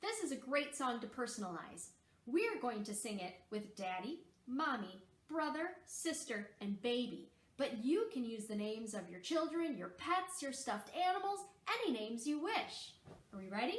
This is a great song to personalize. We're going to sing it with Daddy, Mommy, brother, sister, and baby. But you can use the names of your children, your pets, your stuffed animals, any names you wish. Are we ready?